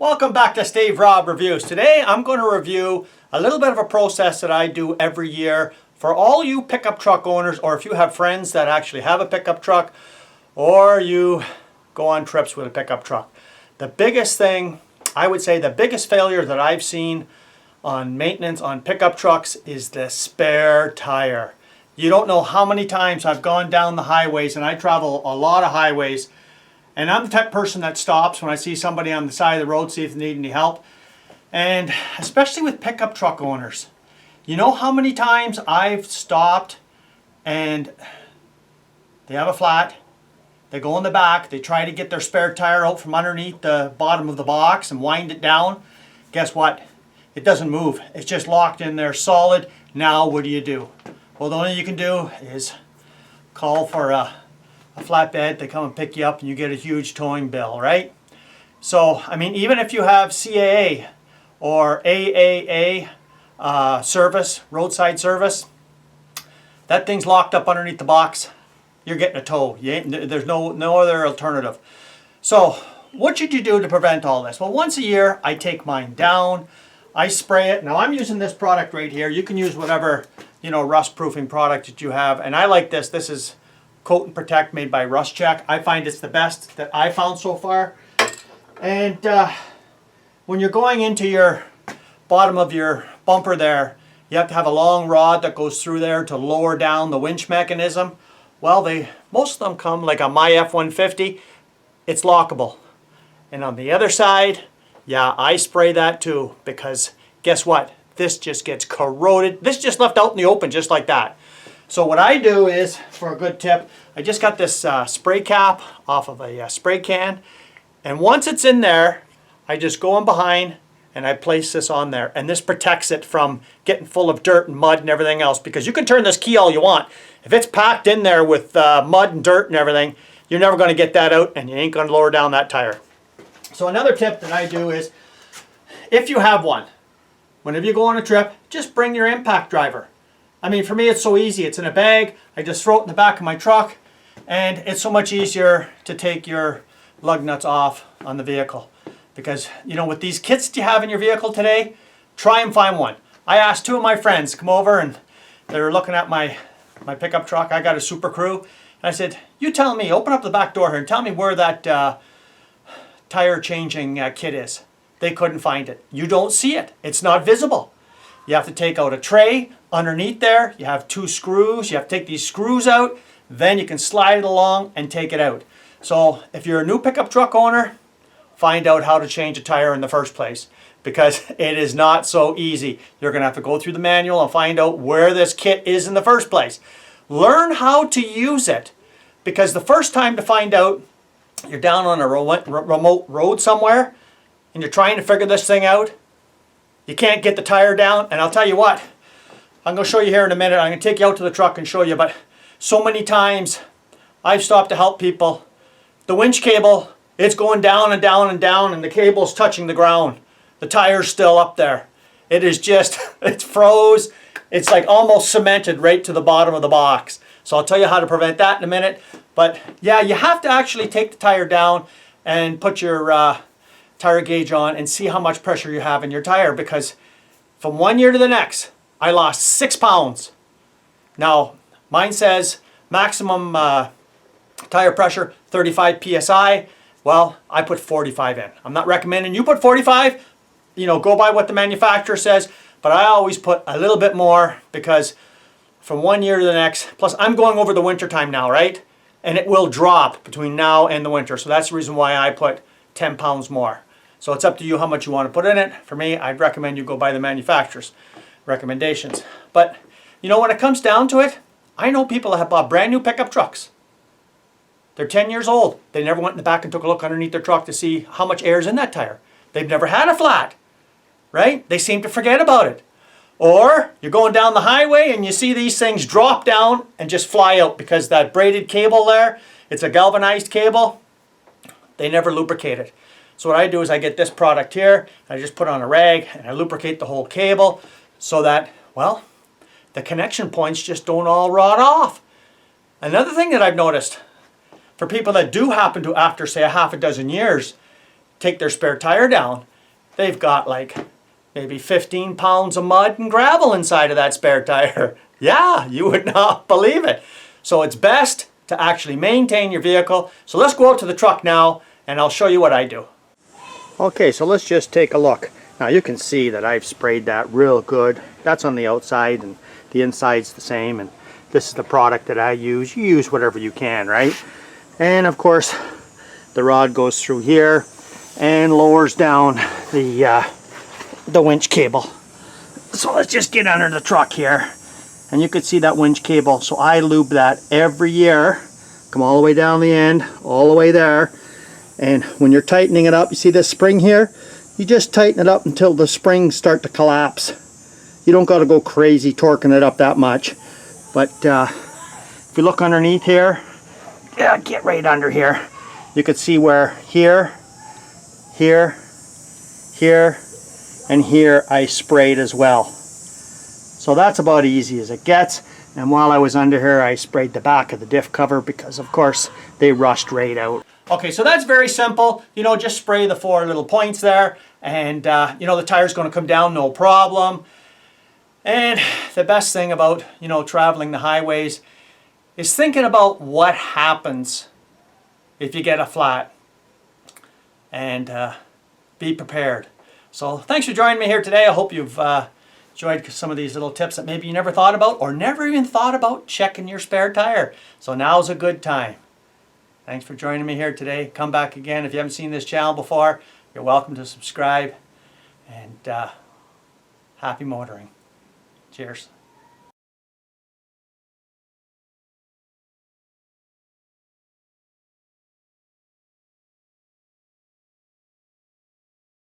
Welcome back to Steve Robb Reviews. Today I'm going to review a little bit of a process that I do every year for all you pickup truck owners, or if you have friends that actually have a pickup truck or you go on trips with a pickup truck. The biggest thing, I would say the biggest failure that I've seen on maintenance on pickup trucks is the spare tire. You don't know how many times I've gone down the highways, and I travel a lot of highways, and I'm the type of person that stops when I see somebody on the side of the road, see if they need any help. And especially with pickup truck owners, you know how many times I've stopped and they have a flat, they go in the back, they try to get their spare tire out from underneath the bottom of the box and wind it down. Guess what? It doesn't move. It's just locked in there solid. Now what do? Well, the only thing you can do is call for a flatbed. They come and pick you up and you get a huge towing bill, right? So, I mean, even if you have CAA or AAA service, roadside service, that thing's locked up underneath the box. You're getting a tow. There's no other alternative. So, what should you do to prevent all this? Well, once a year, I take mine down. I spray it. Now, I'm using this product right here. You can use whatever, rust-proofing product that you have. And I like this. This is Coat and Protect made by Rust Check. I find it's the best that I found so far. And when you're going into your bottom of your bumper there, you have to have a long rod that goes through there to lower down the winch mechanism. Well, most of them come like a My F-150. It's lockable. And on the other side, yeah, I spray that too, because guess what? This just gets corroded. This just left out in the open just like that. So what I do is, for a good tip, I just got this spray cap off of a spray can. And once it's in there, I just go in behind and I place this on there. And this protects it from getting full of dirt and mud and everything else. Because you can turn this key all you want. If it's packed in there with mud and dirt and everything, you're never going to get that out and you ain't going to lower down that tire. So another tip that I do is, if you have one, whenever you go on a trip, just bring your impact driver. I mean, for me, it's so easy. It's in a bag. I just throw it in the back of my truck, and it's so much easier to take your lug nuts off on the vehicle. Because, with these kits that you have in your vehicle today, try and find one. I asked two of my friends to come over, and they were looking at my pickup truck. I got a Super Crew. And I said, you tell me, open up the back door here and tell me where that tire changing kit is. They couldn't find it. You don't see it. It's not visible. You have to take out a tray underneath there. You have two screws. You have to take these screws out. Then you can slide it along and take it out. So if you're a new pickup truck owner, find out how to change a tire in the first place, because it is not so easy. You're going to have to go through the manual and find out where this kit is in the first place. Learn how to use it, because the first time to find out, you're down on a remote road somewhere and you're trying to figure this thing out. You can't get the tire down, and I'll tell you what, I'm going to show you here in a minute. I'm going to take you out to the truck and show you, but so many times I've stopped to help people. The winch cable, it's going down and down and down, and the cable's touching the ground. The tire's still up there. It is just, it's froze. It's like almost cemented right to the bottom of the box. So I'll tell you how to prevent that in a minute. But yeah, you have to actually take the tire down and put your tire gauge on and see how much pressure you have in your tire, because from one year to the next, I lost 6 pounds. Now, mine says maximum tire pressure, 35 PSI. Well, I put 45 in. I'm not recommending you put 45. Go by what the manufacturer says. But I always put a little bit more, because from one year to the next, plus I'm going over the winter time now, right? And it will drop between now and the winter. So that's the reason why I put 10 pounds more. So it's up to you how much you want to put in it. For me, I'd recommend you go by the manufacturer's recommendations. But, when it comes down to it, I know people that have bought brand new pickup trucks. They're 10 years old. They never went in the back and took a look underneath their truck to see how much air is in that tire. They've never had a flat, right? They seem to forget about it. Or you're going down the highway and you see these things drop down and just fly out, because that braided cable there, it's a galvanized cable. They never lubricate it. So what I do is I get this product here, I just put on a rag and I lubricate the whole cable so that, well, the connection points just don't all rot off. Another thing that I've noticed, for people that do happen to, after say a half a dozen years, take their spare tire down, they've got like maybe 15 pounds of mud and gravel inside of that spare tire. Yeah, you would not believe it. So it's best to actually maintain your vehicle. So let's go out to the truck now and I'll show you what I do. Okay, so let's just take a look. Now you can see that I've sprayed that real good. That's on the outside and the inside's the same, and this is the product that I use. You use whatever you can, right? And of course the rod goes through here and lowers down the winch cable. So let's just get under the truck here, and you can see that winch cable. So I lube that every year, come all the way down the end, all the way there. And when you're tightening it up, you see this spring here, you just tighten it up until the springs start to collapse. You don't got to go crazy torquing it up that much. But if you look underneath here, yeah, get right under here, you can see where here, here, here, and here I sprayed as well. So that's about easy as it gets. And while I was under here, I sprayed the back of the diff cover because of course they rushed right out. Okay, so that's very simple. You know, just spray the 4 little points there, and you know, the tire's going to come down no problem. And the best thing about, you know, traveling the highways is thinking about what happens if you get a flat, and be prepared. So thanks for joining me here today. I hope you've enjoyed some of these little tips that maybe you never thought about, or never even thought about checking your spare tire. So now's a good time. Thanks for joining me here today. Come back again. If you haven't seen this channel before, you're welcome to subscribe. And happy motoring. Cheers.